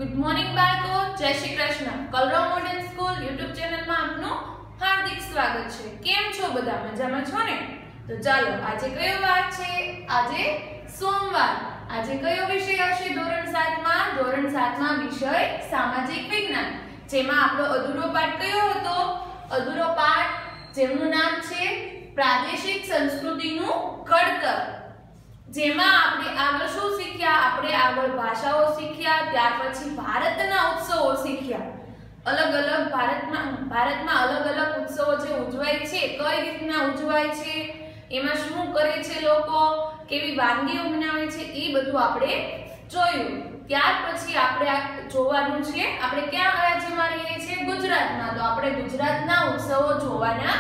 Good morning बाळको, जय श्री कृष्ण। कलरव modern school YouTube channel में आपનું हार्दिक स्वागत છે। કેમ છો બધા? મજામાં છો ને? તો ચાલો આજે કયો વાર છે? આજે સોમવાર। આજે કયો વિષય હશે ધોરણ 7 માં? ધોરણ 7 માં વિષય સામાજિક વિજ્ઞાન, જેમાં આપણો અધૂરો પાઠ કયો હતો? અધૂરો પાઠ જેનું નામ છે પ્રાદેશિક સંસ્કૃતિનું ઘડતર, જેમાં આપણે આગળ શું શીખ્યા? આપણે આગળ ભાષાઓ શીખ્યા, ત્યાર પછી ભારતના ઉત્સવો શીખ્યા। अलग अलग भारत में अलग अलग उत्सव जे उजवाय छे, कई रीतना उजवाय छे, एमां शुं करे छे लोको, केवी वानगीओ बनावे छे, ई बधुं आपणे जोयुं। त्यार पछी आपणे जोवानुं छे आपणे क्या राज्यमां रहीए छे? गुजरातमां। तो आपणे गुजरातना उत्सवो जोवाना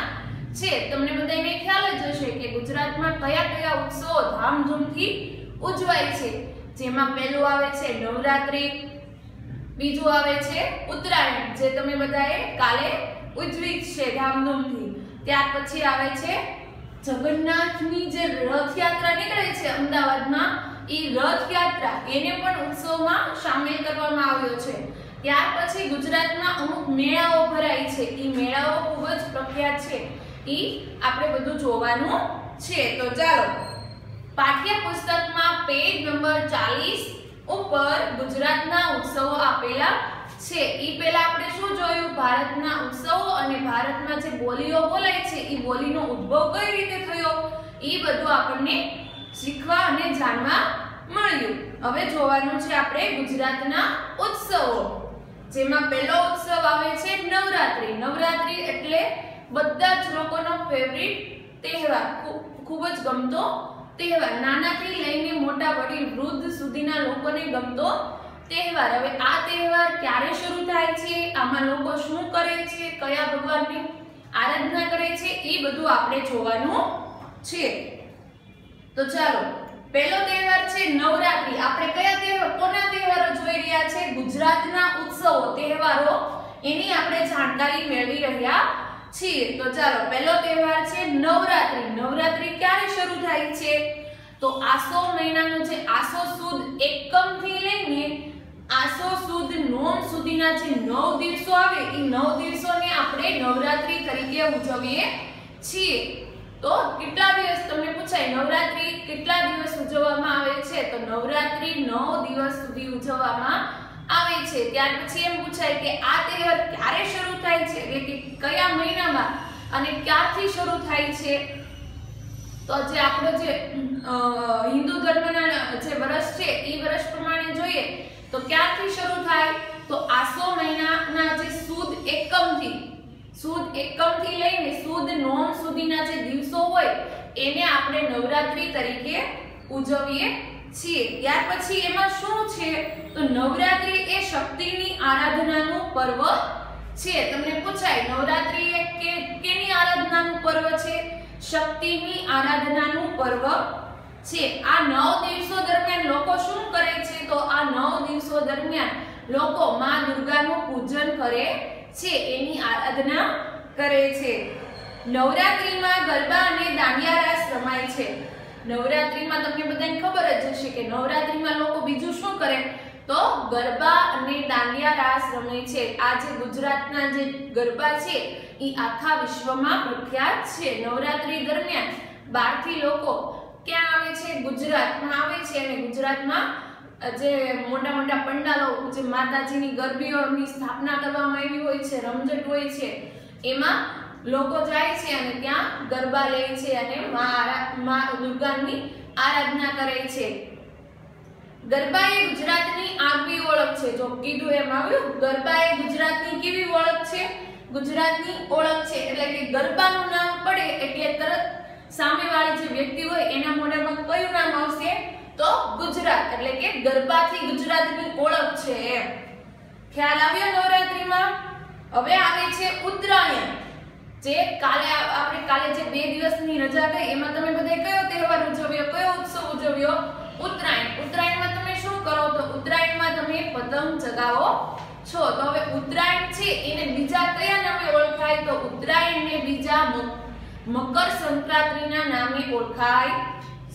छे। तमने बधाने ख्याल ज हशे के गुजरातमां कया कया उत्सवो धामधूमथी उजवाय छे। जेमां पहेલું આવે છે નવરાત્રી, बीजू आवे छे उत्तरायण, जे तमे बधाए काले उजवी छे धामधूमथी। त्यार पछी आवे छे जगन्नाथनी जे रथयात्रा निकळे छे अमदावादमां, ई रथयात्रा एने पण उत्सवमां शामिल करवामां आव्यो छे। त्यार पछी गुजरातमां अमुक मेळाओ भराय छे, ई मेळाओ खूब ज प्रख्यात छे, ई आपणे बधुं जोवानुं छे। तो चालो पाठ्यपुस्तकमां पेज नंबर 40 ઉપર ગુજરાતના ઉત્સવો આપેલા છે। ઈ પહેલા આપણે શું જોયું? ભારતના ઉત્સવો અને ભારતમાં જે બોલીઓ બોલાય છે ઈ બોલીનો ઉદ્ભવ કઈ રીતે થયો, ઈ બધું આપણને શીખવા અને જાણવા મળ્યું। હવે જોવાનું છે આપણે ગુજરાતના ઉત્સવો, જેમાં પહેલો ઉત્સવ આવે છે નવરાત્રી। નવરાત્રી એટલે બધા જ લોકોનો ફેવરિટ તહેવાર, ખૂબ જ ગમતો તહેવાર, નાનાથી લઈને મોટા વડીલ વૃદ્ધ સુધીના લોકોને ગમતો તહેવાર। હવે આ તહેવાર ક્યારે શરૂ થાય છે, આમાં લોકો શું કરે છે, કયા ભગવાનની આરાધના કરે છે, એ બધું આપણે જોવાનું છે। તો ચાલો પહેલો તહેવાર છે નવરાત્રી। આપણે કયા તહેવાર, કોના તહેવારો જોઈ રહ્યા છે? ગુજરાતના ઉત્સવો તહેવારો, એની આપણે જાણકારી મેળવી રહ્યા છીએ। तो चलो पहलो तहेवार छे नवरात्रि। नवरात्रि क्यारे शुरू थाय छे? तो आसो महीनानो जे आसो सुद एकम थी लईने आसो सुद नोम सुधीना जे 9 દિવસો આવે, ई 9 દિવસોને આપણે નવરાત્રી તરીકે ઉજવીએ છીએ। તો કેટલા દિવસ તમને પૂછાય નવરાત્રી કેટલા દિવસ ઉજવવામાં આવે છે? તો નવરાત્રી 9 દિવસ સુધી ઉજવવામાં આવે છે। ત્યાર પછી એમ પૂછાય કે આ તહેવાર ક્યારે શરૂ થાય છે, એટલે કે કયા મહિનામાં અને ક્યારથી શરૂ થાય છે? તો જે આપણો જે હિન્દુ ધર્મના જે વર્ષ છે એ વર્ષ પ્રમાણે જોઈએ તો ક્યારથી શરૂ થાય? તો આસો મહિનાના જે સુદ એકમથી લઈને સુદ નોમ સુધીના જે દિવસો હોય એને આપણે નવરાત્રી તરીકે ઉજવીએ છીએ। ત્યાર પછી એમાં શું છે? તો નવરાત્રી એ શક્તિની આરાધનાનું પર્વ છે। તમને પૂછાય નવરાત્રી એ કેની આરાધનાનું પર્વ છે? શક્તિની આરાધનાનું પર્વ છે। આ 9 દિવસો દરમિયાન લોકો શું કરે છે? તો આ 9 દિવસો દરમિયાન લોકો માં દુર્ગાનું પૂજન કરે છે, એની આરાધના કરે છે। નવરાત્રીમાં ગરબા અને દાંડિયા રાસ રમાય છે। નવરાત્રીમાં તમને બધાને ખબર જ હશે કે નવરાત્રીમાં લોકો બીજું શું કરે? તો ગરબા અને દાંડિયા રાસ રમે છે। આ જે ગુજરાતના જે ગરબા છે એ આખા વિશ્વમાં પ્રખ્યાત છે। નવરાત્રી દરમિયાન બહારથી લોકો ક્યાં આવે છે? ગુજરાતમાં આવે છે, અને ગુજરાતમાં જે મોટા મોટા પંડાલો, જે માતાજીની ગરબીઓની સ્થાપના કરવામાં આવી હોય છે, રમઝટ હોય છે, એમાં લોકો જાય છે અને ત્યાં ગરબા લે છે અને માં દુર્ગાની આરાધના કરે છે। ગરબા એ ગુજરાતની આગવી ઓળખ છે। જો કીધું એમ આવ્યું, ગરબા એ ગુજરાતની કેવી ઓળખ છે? ગુજરાતની ઓળખ છે। એટલે કે ગરબાનું નામ પડે એટલે તરત સામેવાળી જે વ્યક્તિ હોય એના મોઢામાં કયું નામ આવશે? તો ગુજરાત, એટલે કે ગરબાથી ગુજરાતની ઓળખ છે એમ। ખ્યાલ આવ્યો નવરાત્રીમાં? હવે આવે છે ઉત્તરાયણ, જે કાલે જે 2 દિવસની રજા ગઈ એમાં તમે બધાએ કયો તહેવાર ઉજવ્યો, કયો ઉત્સવ ઉજવ્યો? ઉત્તરાયણ। ઉત્તરાયણમાં તમે શું કરો? તો ઉત્તરાયણમાં તમે પતંગ ચગાવો છો। તો હવે ઉત્તરાયણ છે એને બીજા કયા નામે ઓળખાય? તો ઉત્તરાયણને બીજા મકર સંક્રાંતિના નામે ઓળખાય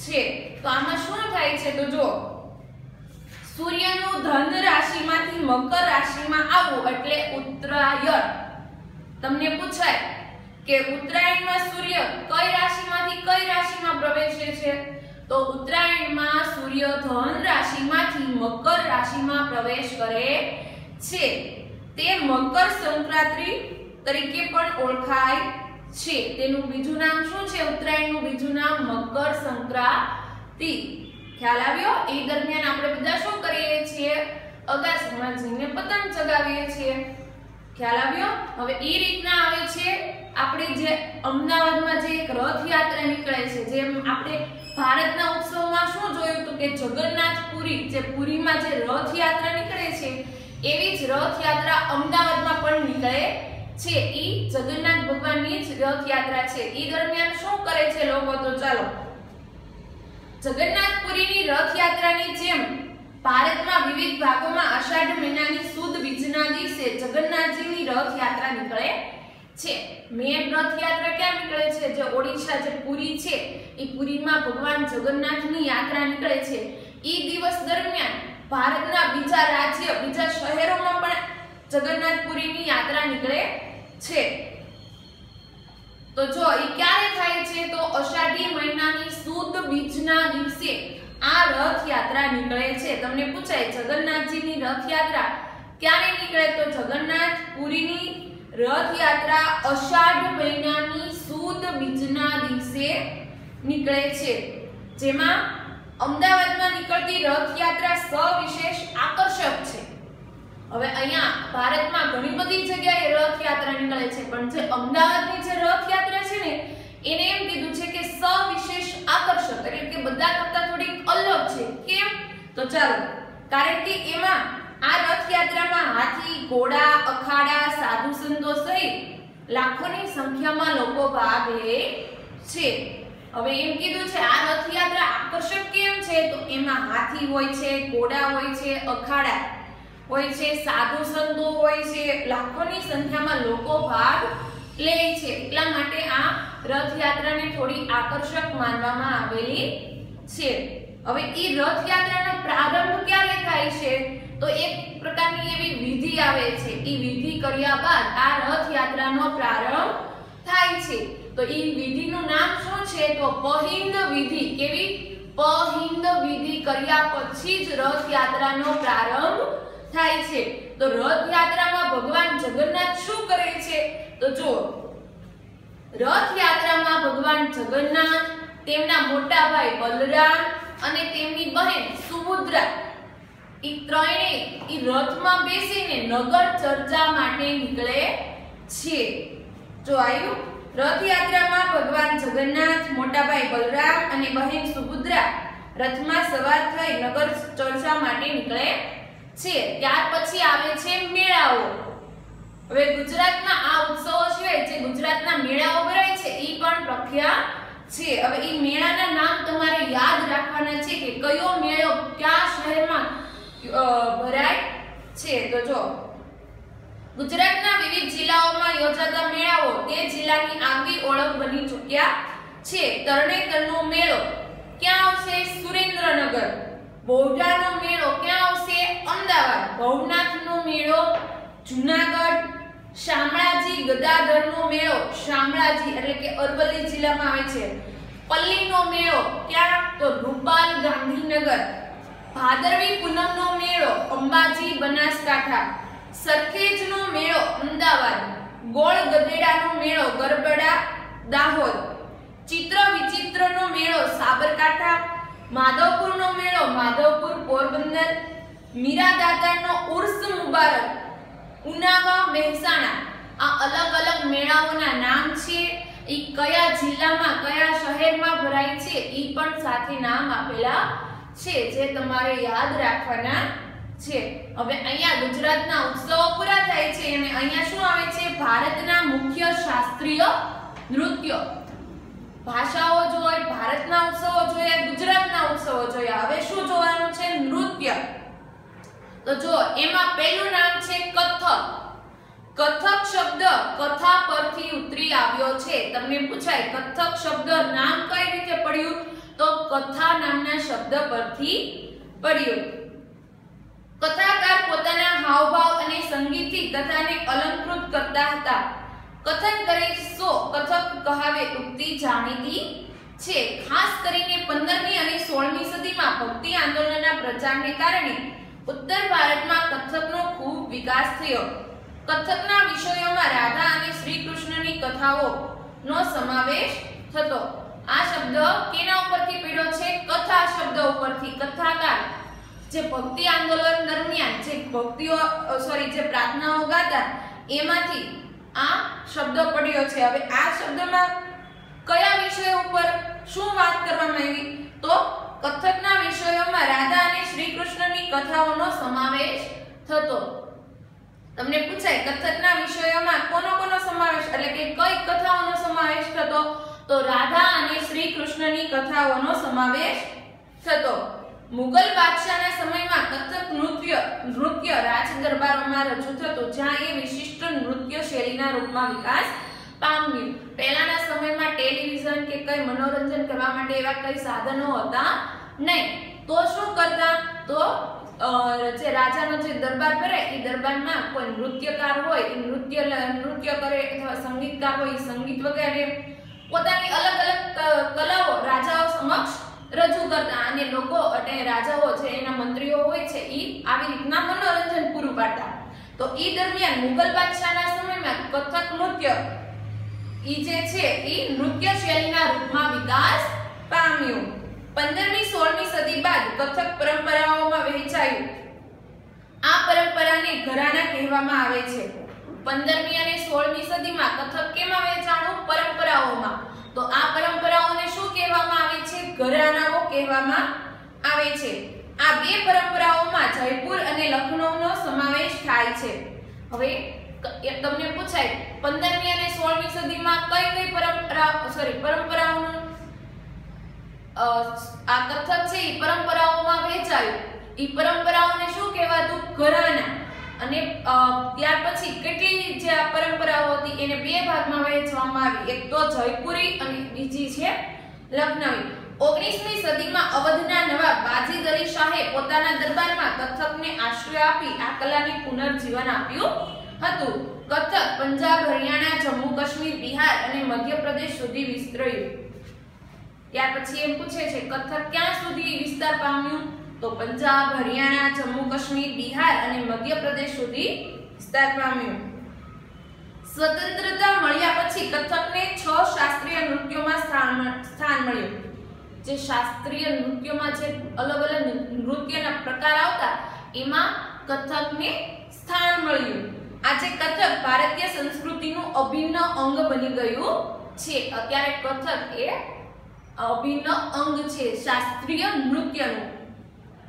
છે। તો આમાં શું થાય છે? તો જો સૂર્યનું ધન રાશિમાંથી મકર રાશિમાં આવવું એટલે ઉત્તરાયણ. તમને પૂછાય કે ઉત્તરાયણમાં સૂર્ય કઈ રાશિમાંથી કઈ રાશિમાં પ્રવેશે છે? તો ઉત્તરાયણમાં સૂર્ય ધન રાશિમાંથી મકર રાશિમાં પ્રવેશ કરે છે. તે મકર સંક્રાંતિ તરીકે પણ ઓળખાય છે. તેનું બીજું નામ શું છે? ઉત્તરાયણનું બીજું નામ મકર સંક્રાંતિ. ખ્યાલ આવ્યો? એ દરમિયાન આપણે બધા શું કરીએ છીએ? અગાસીમાં જઈને પતંગ ચગાવીએ છીએ. ખ્યાલ આવ્યો? હવે એ રીતના આવે છે આપણે જે અમદાવાદમાં જે એક રથયાત્રા નીકળે છે, જેમ આપણે ભારતના ઉત્સવમાં શું જોયું હતું કે જગન્નાથપુરી, જે પુરીમાં જે રથયાત્રા નીકળે છે એવી જ રથયાત્રા અમદાવાદમાં પણ નીકળે છે. ઈ જગન્નાથ ભગવાનની જ રથયાત્રા છે. ઈ દરમિયાન શું કરે છે લોકો? તો ચાલો, જગન્નાથપુરીની રથયાત્રાની જેમ ભારતમાં વિવિધ ભાગોમાં અષાઢ મહિનાની સુદ બીજના દિવસે જગન્નાથજીની રથયાત્રા નીકળે છે. મેન રથયાત્રા ક્યાં નીકળે છે? જે ઓડિશા જે પુરી છે એ પુરીમાં ભગવાન જગન્નાથની યાત્રા નીકળે છે. ઈ દિવસ દરમિયાન ભારતના બીજા રાજ્ય, બીજા શહેરોમાં પણ જગન્નાથપુરીની યાત્રા નીકળે છે. તો જો ઈ ક્યારે થાય છે? તો અષાઢી મહિનાની સુદ બીજના દિવસે આ રથયાત્રા નીકળે છે. તમને પૂછાય જગન્નાથજીની રથયાત્રા ક્યારે નીકળે? તો જગન્નાથપુરીની રથયાત્રા અષાઢ મહિનાની સુદ બીજના દિવસે નીકળે છે. જેમાં અમદાવાદમાં નીકળતી રથયાત્રા સવિશેષ આકર્ષક છે. હવે અહીંયા ભારતમાં ઘણી બધી જગ્યાએ રથયાત્રા નીકળે છે, પણ જે અમદાવાદની જે રથયાત્રા છે ને એને એમ કીધું છે કે સવિશેષ આકર્ષક, એટલે કે બધા કરતા થોડીક અલગ છે. કેમ? તો ચાલો, કારણ કે એમાં આ રથયાત્રામાં હાથી, ઘોડા, અખાડા, સાધુ સંતો સહિત લાખોની સંખ્યામાં લોકો ભાગ લે છે. હવે એમ કીધું છે આ રથયાત્રા આકર્ષક કેમ છે? તો એમાં હાથી હોય છે, ઘોડા હોય છે, અખાડા હોય છે, સાધુ સંતો હોય છે, લાખોની સંખ્યામાં લોકો ભાગ લે છે. એટલા માટે આ રથયાત્રાને થોડી આકર્ષક માનવામાં આવેલી છે. હવે ઈ રથયાત્રાનો પ્રારંભ ક્યારે થાય છે? તો એક પ્રકારની એવી વિધિ આવે છે. ઈ વિધિ કર્યા બાદ આ રથયાત્રાનો પ્રારંભ થાય છે. તો ઈ વિધિનું નામ શું છે? તો પહિંદ વિધિ. કેવી? પહિંદ વિધિ કર્યા પછી જ રથયાત્રાનો પ્રારંભ થાય છે. તો રથયાત્રામાં ભગવાન જગન્નાથ શું કરે છે? તો જો રથયાત્રામાં ભગવાન જગન્નાથ, તેમના મોટા ભાઈ બલરામ અને તેમની બહેન સુભદ્રા ઈ ત્રણેય ઈ રથમાં બેસીને નગર ચર્ચા માટે નીકળે છે. જો આવ્યું? રથયાત્રામાં ભગવાન જગન્નાથ, મોટા ભાઈ બલરામ અને બહેન સુભદ્રા રથમાં સવાર થઈ નગર ચર્ચા માટે નીકળે છે. ત્યાર પછી આવે છે મેળાઓ. હવે ગુજરાતમાં આ ઉત્સવો સિવાય જે ગુજરાતના મેળાઓ ભરાય છે ઈ પણ પ્રખ્યાત છે. હવે ઈ મેળાના નામ તમારે યાદ રાખવાના છે કે કયો મેળો કયા શહેરમાં ભરાય છે. તો જો ગુજરાતના વિવિધ જિલ્લાઓમાં યોજાતા મેળાઓ તે જિલ્લાની આગવી ઓળખ બની ચૂક્યા છે. તરણેતરનો મેળો ક્યાં આવશે? સુરેન્દ્રનગર. બહુડાનો મેળો ક્યાં આવશે? અમદાવાદ. ભવનાથનો મેળો જૂનાગઢ. શામળાજી ગદાધરનો મેળો શામળાજી એટલે કે અરવલ્લી જિલ્લામાં આવે છે. પલ્લીનો મેળો ક્યાં? તો રૂપાલ ગાંધીનગર. ભાદરવી પૂનમનો મેળો અંબાજી બનાસકાંઠા. સરખેજનો મેળો અમદાવાદ. ગોળ ગધેડાનો મેળો ગરબડા દાહોદ. ચિત્ર વિચિત્રનો મેળો સાબરકાંઠા. માધવપુરનો મેળો માધવપુર પોરબંદર. મીરા દાદાનો ઉર્સ મુબારક ઉનાવા મહેસાણા. આ અલગ અલગ મેળાઓના નામ છે. ઈ કયા જિલ્લામાં કયા શહેરમાં ભરાય છે ઈ પણ સાથે નામ આપેલા છે, જે તમારે યાદ રાખવાના છે. હવે અહીંયા ગુજરાતના ઉત્સવો પૂરા થાય છે અને અહીંયા શું આવે છે? ભારતના મુખ્ય શાસ્ત્રીય નૃત્ય. ભાષાઓ જોઈ, ભારતના ઉત્સવો જોયા, ગુજરાતના ઉત્સવો જોયા. હવે શું જોવાનું છે? નૃત્ય. તો જો એમાં પહેલું નામ છે કથક. કથક શબ્દ કથા પરથી ઉતરી આવ્યો છે. તમને પૂછાય કથક શબ્દ નામ કઈ રીતે પડ્યું? તો કથા નામના શબ્દ પરથી પડ્યું. કથાકાર પોતાના હાવભાવ અને સંગીતથી કથાને અલંકૃત કરતા હતા. કથન કરે સો કથક કહાવે ઉક્તિ જાણીતી છે. ખાસ કરીને 15મી અને 16મી સદીમાં ભક્તિ આંદોલનના પ્રચારને કારણે ઉત્તર ભારતમાં કથકનો ખૂબ વિકાસ થયો. કથકના વિષયોમાં રાધા અને શ્રી કૃષ્ણની કથાઓનો સમાવેશ થતો. આ શબ્દ કેના ઉપરથી પડ્યો છે? કથા શબ્દ ઉપરથી. કથાકાર જે ભક્તિ આંદોલન દરમિયાન જે પ્રાર્થનાઓ ગાતા એમાંથી આ શબ્દ પડ્યો છે. હવે આ શબ્દમાં કયા વિષય ઉપર શું વાત કરવામાં આવી? તો કથકના વિષયોમાં રાધા અને શ્રી કૃષ્ણની કથાઓનો સમાવેશ થતો. તમને પૂછાય કથકના વિષયોમાં કોનો સમાવેશ એટલે કે કઈ કથાઓનો સમાવેશ થતો? તો રાધા અને શ્રી કૃષ્ણની કથાઓનો સમાવેશ થતો. મુગલ બાદશાહના સમયમાં કથક નૃત્ય રાજ દરબારોમાં રજૂ થતું, જ્યાં એ વિશિષ્ટ નૃત્ય શૈલીના રૂપમાં વિકાસ પામ્યું. પહેલાના સમયમાં ટેલિવિઝન કે કઈ મનોરંજન કરવા માટે એવા કઈ સાધનો હતા નહીં. તો શું કરતા? તો જે રાજાનો જે દરબાર ભરે એ દરબારમાં કોઈ નૃત્યકાર હોય એ નૃત્ય કરે અથવા સંગીતકાર હોય એ સંગીત વગેરે પોતાની અલગ અલગ કલાઓ રાજાઓ સમક્ષ રજૂ કરતા અને લોકો અને રાજાઓ છે એના મંત્રીઓ હોય છે એ આવી રીતના મનોરંજન પૂરું પાડતા. તો એ દરમિયાન મુગલ બાદશાહના સમયમાં કથક નૃત્ય ઈ જે છે એ નૃત્ય શૈલીના રૂપમાં વિકાસ પામ્યું. 15મી 16મી સદી બાદ કથક પરંપરાઓમાં વહેંચાયું. આ પરંપરાને ઘરાના કહેવામાં આવે છે. 15મી અને 16મી સદીમાં કથક કેમાં વહેંચાણું? પરંપરાઓમાં. તો આ પરંપરાઓને શું કહેવામાં આવે છે? ઘરાનાઓ કહેવામાં આવે છે. આ બે પરંપરાઓમાં જયપુર અને લખનૌનો સમાવેશ થાય છે. હવે તમને પૂછાય 15મી અને 16મી સદીમાં કઈ પરંપરાઓનું આ કથક છે એ પરંપરાઓમાં વહેંચાયું. એ પરંપરાઓને શું કહેવાતું? ઘરાના. અને ત્યાર પછી કેટલી જે આ પરંપરાઓ હતી એને બે ભાગમાં વહેંચવામાં આવી. એક તો જયપુરી અને બીજી છે લખનવી. 19મી સદીમાં અવધના નવાબ બાજીદ અલી શાહે પોતાના દરબારમાં કથકને આશ્રય આપી આ કલાને પુનર્જીવન આપ્યું હતું. કથક પંજાબ, હરિયાણા, જમ્મુ કાશ્મીર, બિહાર અને મધ્યપ્રદેશ સુધી વિસ્તર્યું. ત્યાર પછી એમ પૂછે છે કથક ક્યાં સુધી વિસ્તાર પામ્યું? તો પંજાબ, હરિયાણા, જમ્મુ કાશ્મીર, બિહાર અને મધ્યપ્રદેશ સુધી વિસ્તાર પામ્યું. સ્વતંત્રતા મળ્યા પછી કથકને 6 શાસ્ત્રીય નૃત્યોમાં સ્થાન મળ્યું. જે શાસ્ત્રીય નૃત્યોમાં જે અલગ અલગ નૃત્યના પ્રકાર આવતા એમાં કથકને સ્થાન મળ્યું. આજે કથક ભારતીય સંસ્કૃતિનું અભિન્ન અંગ બની ગયું છે. અત્યારે કથક એ અભિન્ન અંગ છે શાસ્ત્રીય નૃત્યનું.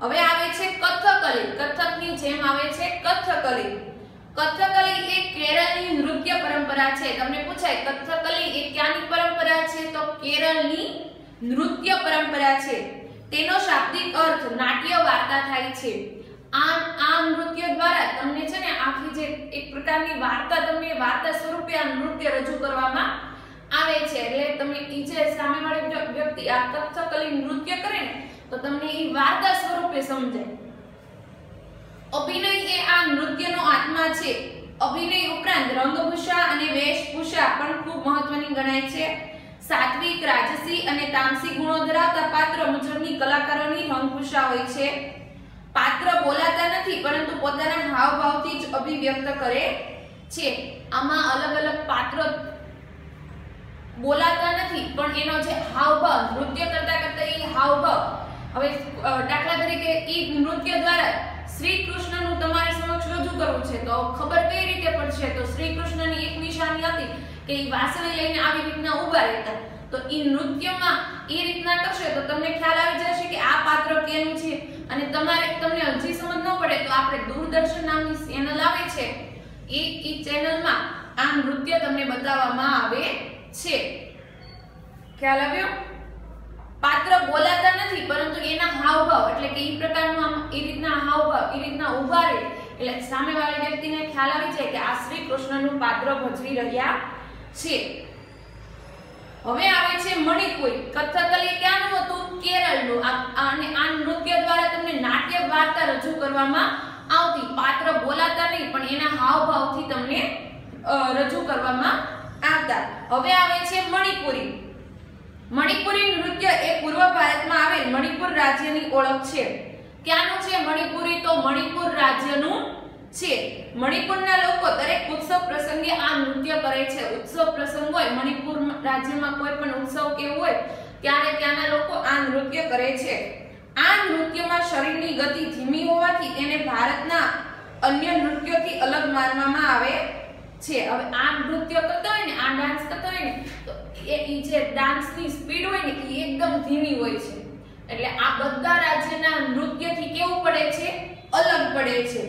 હવે આવે છે કથકલી. કથકની જેમ આવે છે કથકલી. કથકલી એ કેરળની નૃત્ય પરંપરા છે. તમને પૂછાય કથકલી એ ક્યાંની પરંપરા છે? તો કેરળની નૃત્ય પરંપરા છે. તેનો શાબ્દિક અર્થ નાટ્ય વાર્તા થાય છે. આ નૃત્ય દ્વારા તમને છે ને આખી જે એક પ્રકારની વાર્તા તમને વાર્તા સ્વરૂપે આ નૃત્ય રજૂ કરવામાં આવે છે. એટલે તમે ઈ જે સામેવાળી વ્યક્તિ આ કથકલી નૃત્ય કરે ને તો તમને ઈ વાર્તા સ્વરૂપે સમજાય. અભિનય એ આ નૃત્યનો આત્મા છે. અભિનય ઉપરાંત રંગભૂષા અને વેશભૂષા પણ ખૂબ મહત્વની ગણાય છે. સાત્વિક, રાજસી અને તામસી ગુણો ધરાવતા પાત્ર મુજબની કલાકારોની રંગભૂષા હોય છે. પાત્ર બોલાતા નથી પરંતુ પોતાના હાવભાવથી જ અભિવ્યક્ત કરે છે. આમાં અલગ અલગ પાત્ર બોલાતા નથી પણ એનો જે હાવભાવ નૃત્ય કરતા કરતા એ હાવભાવ. હવે દાખલા તરીકે એ નૃત્ય દ્વારા શ્રી કૃષ્ણનું તમારી સમક્ષ રજૂ કરવું છે તો ખબર કઈ રીતે પડશે? તો શ્રી કૃષ્ણની એક નિશાની હતી કે એ વાસળી લઈને આવી રીતના ઊભા રહેતા. તો એ નૃત્યમાં એ રીતના કરશે તો તમને ખ્યાલ આવી જશે કે આ પાત્ર કેનું છે. અને તમને હજી સમજ ન પડે તો આપણે દૂરદર્શન નામની ચેનલ આવે છે એ ચેનલમાં આ નૃત્ય તમને બતાવવામાં આવે છે. ખ્યાલ આવ્યો? પાત્ર બોલાતા નથી પરંતુ એના હાવભાવ એટલે કે એ પ્રકારનું આમ એ રીતના હાવભાવ એ રીતના ઊભા રહે એટલે સામેવાળી વ્યક્તિને ખ્યાલ આવી જાય કે આ શ્રી કૃષ્ણનું પાત્ર ભજવી રહ્યા છે. હવે આવે છે મણિપુરી. કથકલી ક્યાંનું હતું? કેરળનું. અને આ નૃત્ય દ્વારા તમને નાટ્ય વાર્તા રજૂ કરવામાં આવતી, પાત્ર બોલાતા નહીં પણ એના હાવભાવથી તમને રજૂ કરવામાં આવતા. હવે આવે છે મણિપુરી. મણિપુરી નૃત્ય એ પૂર્વ ભારતમાં આવેલ મણિપુર રાજ્યની ઓળખ છે. ક્યાંનું છે મણિપુરી? તો મણિપુર રાજ્યનું છે. મણિપુરના લોકો દરેક ઉત્સવ પ્રસંગે આ નૃત્ય કરે છે. ઉત્સવ પ્રસંગ હોય મણિપુર રાજ્યમાં, કોઈ પણ ઉત્સવ કેવું હોય ત્યારે ત્યાંના લોકો આ નૃત્ય કરે છે. આ નૃત્યમાં શરીરની ગતિ ધીમી હોવાથી તેને ભારતના અન્ય નૃત્યોથી અલગ માનવામાં આવે છે. હવે આ નૃત્ય કરતો હોય ને, આ ડાન્સ કરતો હોય ને, તો એ જે ડાન્સની સ્પીડ હોય ને એ એકદમ ધીમી હોય છે. એટલે આ બધા રાજ્યના નૃત્યથી કેવું પડે છે? અલગ પડે છે.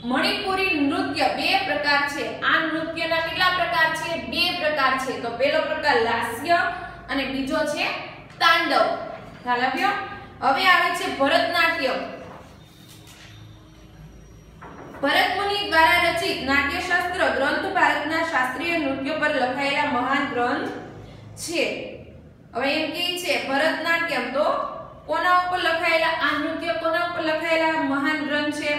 મણિપુરી નૃત્ય બે પ્રકાર છે. આ નૃત્યના કેટલા પ્રકાર છે? બે પ્રકાર છે. તો પહેલો પ્રકાર લાસ્ય અને બીજો છે તાંડવ. ખ્યાલ આવ્યો? હવે આવે છે ભરતનાટ્યમ. ભરત મુનિ દ્વારા રચિત નાટ્યશાસ્ત્ર ગ્રંથ ભારતના શાસ્ત્રીય નૃત્ય પર લખાયેલા મહાન ગ્રંથ છે. હવે એમ કહે છે ભરતનાટ્યમ તો કોના ઉપર લખાયેલા આ નૃત્ય, કોના ઉપર લખાયેલા મહાન ગ્રંથ છે?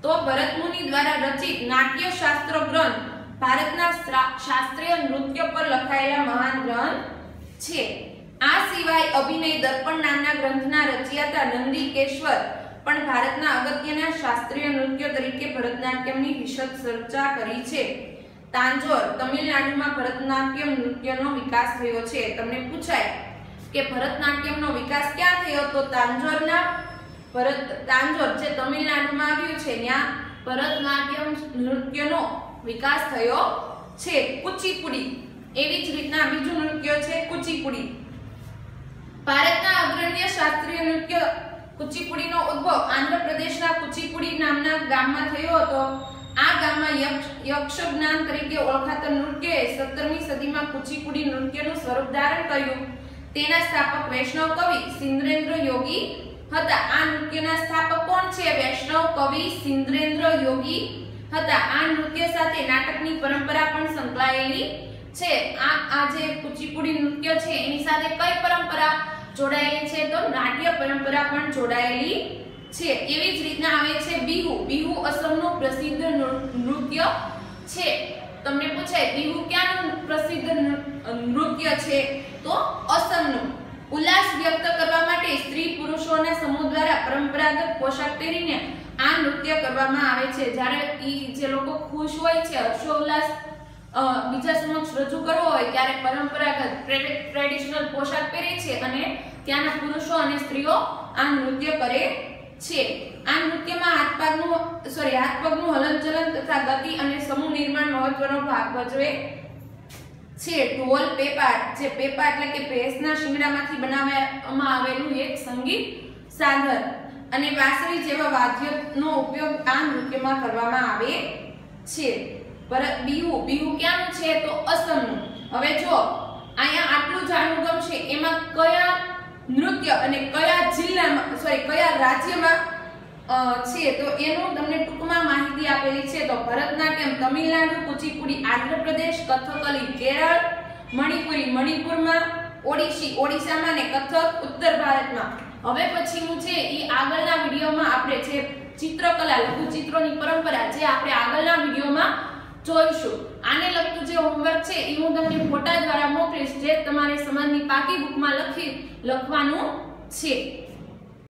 તો ભરત મુનિ દ્વારા રચિત નાટ્યશાસ્ત્ર ગ્રંથ ભારતના શાસ્ત્રીય નૃત્ય પર લખાયેલા મહાન ગ્રંથ છે. આ સિવાય અભિનય દર્પણ નામના ગ્રંથના રચયિતા નંદિકેશ્વર પણ ભારતના અગત્યના શાસ્ત્રીય નૃત્ય તરીકે ભરતનાટ્યમની વિશદ ચર્ચા કરી છે. તાંજોર તમિલનાડુમાં ભરતનાટ્યમ નૃત્યનો વિકાસ થયો છે. તમને પૂછાય કે ભરતનાટ્યમનો વિકાસ ક્યાં થયો? તો તાંજોરના તાંજોર જે તમિલનાડુમાં આવ્યું છે ત્યાં ભરતનાટ્યમ નૃત્યનો વિકાસ થયો છે. કુચીપુડી, એવી જ રીતના બીજું નૃત્ય છે કુચીપુડી. ભારતના અગ્રણી શાસ્ત્રીય નૃત્ય કુચીપુડીનો ઉદ્ભવ આંધ્રપ્રદેશના કુચીપુડી નામના ગામમાં થયો હતો. આ ગામમાં યક્ષગાન તરીકે ઓળખાતા નૃત્યએ 17મી સદીમાં કુચીપુડી નૃત્યનું સ્વરૂપ ધારણ કર્યું. તેના સ્થાપક વૈષ્ણવ કવિ સિન્દ્રેન્દ્ર યોગી હતા. આ નૃત્યના સ્થાપક કોણ છે? વૈષ્ણવ કવિ સિન્દ્રેન્દ્ર યોગી હતા. આ નૃત્ય સાથે નાટકની પરંપરા પણ સંકળાયેલી છે. આ જે કુચીપુડી નૃત્ય છે એની સાથે કઈ પરંપરા જોડાયેલી છે? તો નાટ્ય પરંપરા પણ જોડાયેલી છે. એવી જ રીતના આવે છે બિહુ. બિહુ અસમનું પ્રસિદ્ધ નૃત્ય છે. તમને પૂછાય બિહુ ક્યાંનું પ્રસિદ્ધ નૃત્ય છે? તો અસમનું. ઉલ્લાસ વ્યક્ત કરવા માટે સ્ત્રી પુરુષોના સમૂહ દ્વારા પરંપરાગત પોશાક પહેરીને આ નૃત્ય કરવામાં આવે છે. જ્યારે જે લોકો ખુશ હોય છે, હર્ષોલ્લાસ બીજા સમક્ષ રજૂ કરવો હોય ત્યારે પરંપરાગત ટ્રેડિશનલ પોશાક પહેરે છે અને ત્યાંના પુરુષો અને સ્ત્રીઓ આ નૃત્ય કરે છે. આ નૃત્યમાં હાથ પગનું હલનચલન તથા ગતિ અને સમૂહ નિર્માણ મહત્વનો ભાગ ભજવે છે. ઢોલ, પેપા, જે પેપા એટલે કે ભેંસના શિંગડામાંથી બનાવવામાં આવેલું એક સંગીત સાધન, અને વાંસળી જેવા વાદ્યનો ઉપયોગ આ નૃત્યમાં કરવામાં આવે છે. બિહુ ક્યાંનું છે? તો અસમનું. હવે જો અહીંયા આટલું જાણવું ગમશે, એમાં કયા નૃત્ય અને કયા જિલ્લામાં કયા રાજ્યમાં છે તો એનું તમને ટૂંકમાં માહિતી આપેલી છે. તો ભરતનાટ્યમ તમિલનાડુ, કુચીપુડી આંધ્રપ્રદેશ, કથકલી કેરળ, મણિપુરી મણિપુરમાં, ઓડિશામાં ને કથક ઉત્તર ભારતમાં. હવે પછીનું છે એ આગળના વિડીયોમાં આપણે જે ચિત્રકલા લઘુચિત્રોની પરંપરા જે આપણે આગળના વિડીયોમાં જોઈશું. આને લગતું જે હોમવર્ક છે એ હું તમને ફોટા દ્વારા મોકલીશ, જે તમારે સમાજની પાકી બુકમાં લખવાનું છે.